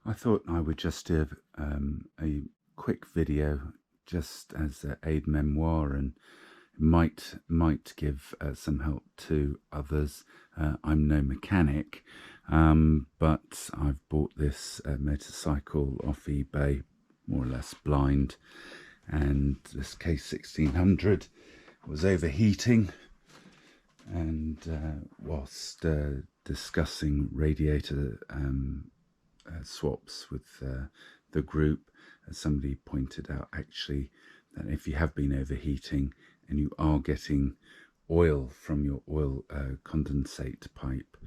I thought I would just do a quick video just as an aid memoir, and might give some help to others. I'm no mechanic, but I've bought this motorcycle off eBay, more or less blind, and this K1600 was overheating, and whilst discussing radiator swaps with the group, somebody pointed out actually that if you have been overheating and you are getting oil from your oil condensate pipe,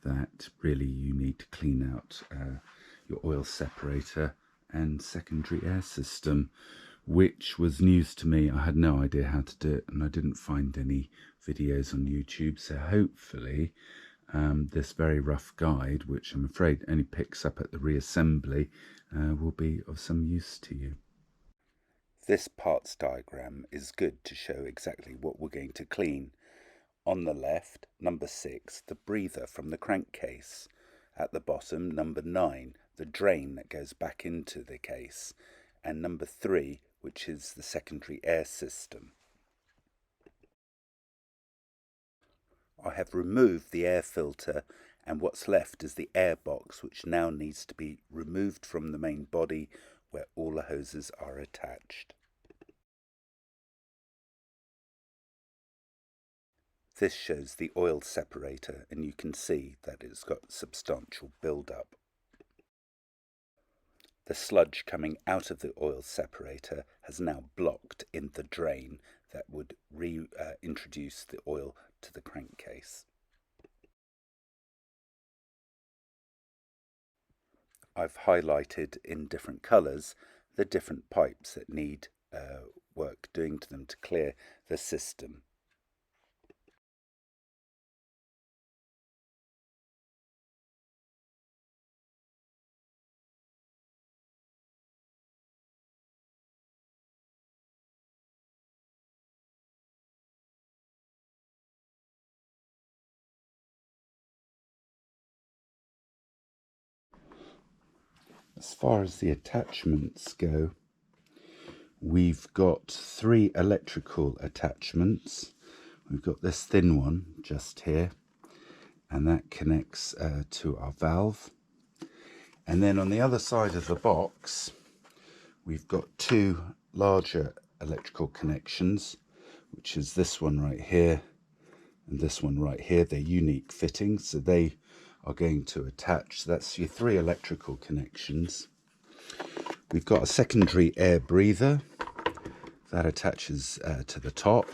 that really you need to clean out your oil separator and secondary air system, which was news to me. I had no idea how to do it, and I didn't find any videos on YouTube, so hopefully this very rough guide, which I'm afraid only picks up at the reassembly, will be of some use to you. This parts diagram is good to show exactly what we're going to clean. On the left, number 6, the breather from the crankcase. At the bottom, number 9, the drain that goes back into the case. And number 3, which is the secondary air system. I have removed the air filter, and what's left is the airbox, which now needs to be removed from the main body where all the hoses are attached. This shows the oil separator, and you can see that it's got substantial build-up. The sludge coming out of the oil separator has now blocked in the drain that would reintroduce the oil to the crankcase. I've highlighted in different colours the different pipes that need work doing to them to clear the system. As far as the attachments go, we've got 3 electrical attachments. We've got this thin one just here, and that connects to our valve. And then on the other side of the box, we've got 2 larger electrical connections, which is this one right here and this one right here. They're unique fittings, so they are going to attach. So that's your 3 electrical connections. We've got a secondary air breather that attaches to the top.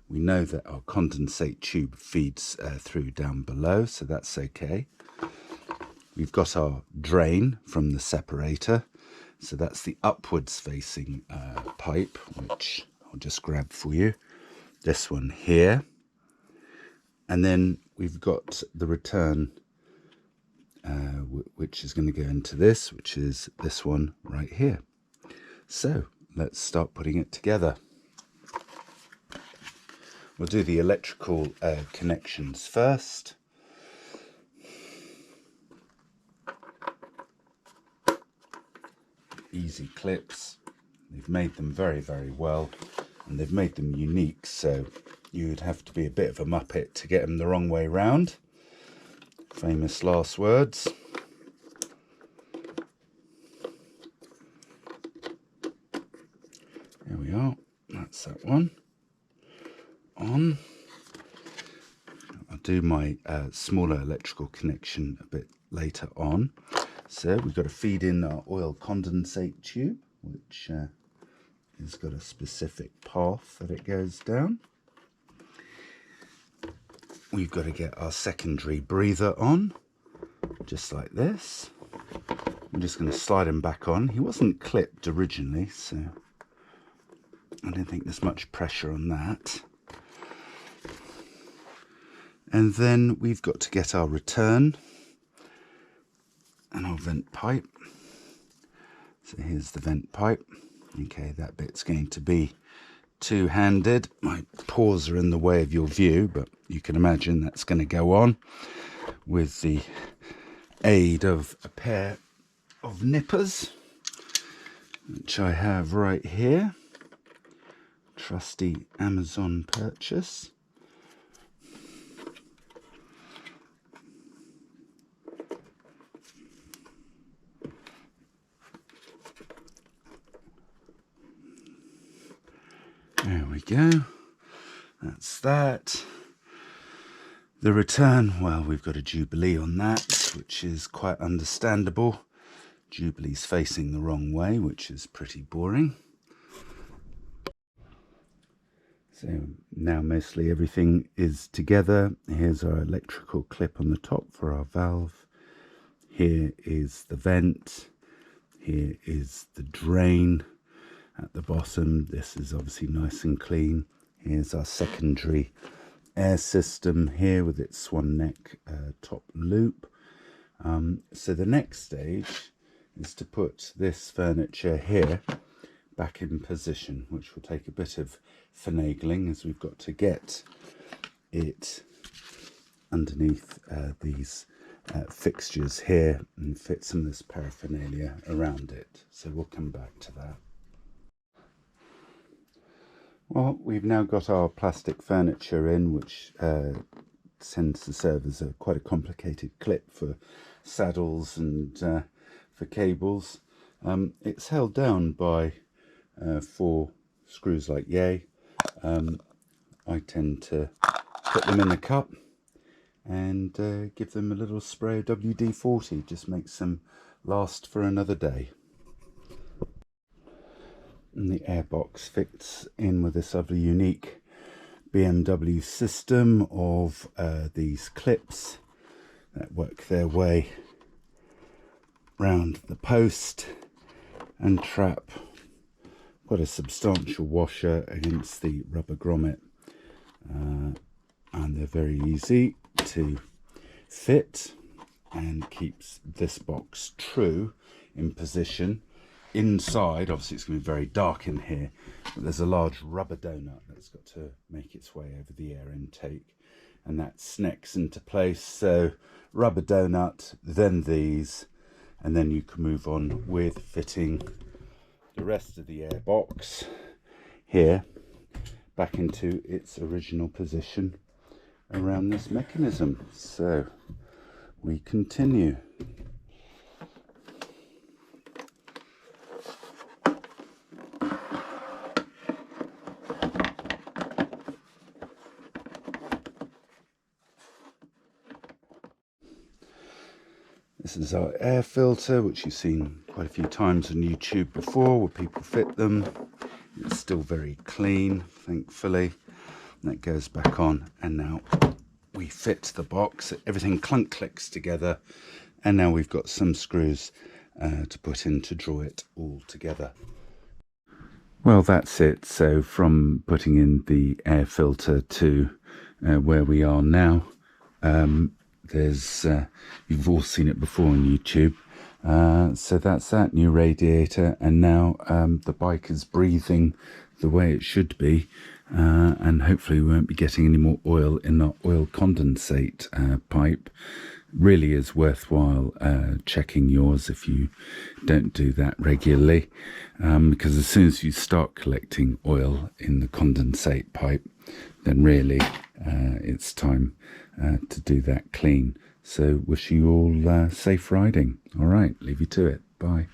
We know that our condensate tube feeds through down below, so that's okay. We've got our drain from the separator, so that's the upwards facing pipe, which I'll just grab for you. This one here. And then we've got the return, which is going to go into this, which is this one right here. So let's start putting it together. We'll do the electrical connections first. Easy clips. They've made them very, very well, and they've made them unique, so you'd have to be a bit of a muppet to get them the wrong way round. Famous last words. There we are. That's that one. On. I'll do my smaller electrical connection a bit later on. So we've got to feed in our oil condensate tube, which has got a specific path that it goes down. We've got to get our secondary breather on, just like this. I'm just going to slide him back on. He wasn't clipped originally, so I don't think there's much pressure on that. And then we've got to get our return and our vent pipe. So here's the vent pipe. Okay, that bit's going to be two-handed. My paws are in the way of your view, but you can imagine that's going to go on with the aid of a pair of nippers, which I have right here. Trusty Amazon purchase. There we go. That's that. The return, well, we've got a Jubilee on that, which is quite understandable. Jubilee's facing the wrong way, which is pretty boring. So now mostly everything is together. Here's our electrical clip on the top for our valve. Here is the vent. Here is the drain at the bottom. This is obviously nice and clean. Here's our secondary air system here with its swan neck top loop. So the next stage is to put this furniture here back in position, which will take a bit of finagling, as we've got to get it underneath these fixtures here and fit some of this paraphernalia around it. So we'll come back to that. Well, we've now got our plastic furniture in, which tends to serve as quite a complicated clip for saddles and for cables. It's held down by 4 screws like yay. I tend to put them in a cup and give them a little spray of WD-40, just makes them last for another day. And the airbox fits in with this other unique BMW system of these clips that work their way round the post and trap quite a substantial washer against the rubber grommet, and they're very easy to fit and keeps this box true in position. Inside, obviously it's going to be very dark in here, but there's a large rubber donut that's got to make its way over the air intake, and that snacks into place. So rubber donut, then these, and then you can move on with fitting the rest of the airbox here back into its original position around this mechanism. So we continue. This is our air filter, which you've seen quite a few times on YouTube before, where people fit them. It's still very clean, thankfully. And that goes back on, and now we fit the box. Everything clicks together, and now we've got some screws to put in to draw it all together. Well, that's it. So from putting in the air filter to where we are now, there's you've all seen it before on YouTube. So that's that new radiator, and now the bike is breathing the way it should be, and hopefully we won't be getting any more oil in the oil condensate pipe. Really is worthwhile checking yours if you don't do that regularly, because as soon as you start collecting oil in the condensate pipe, then really it's time to do that clean. So wish you all safe riding. All right, leave you to it. Bye.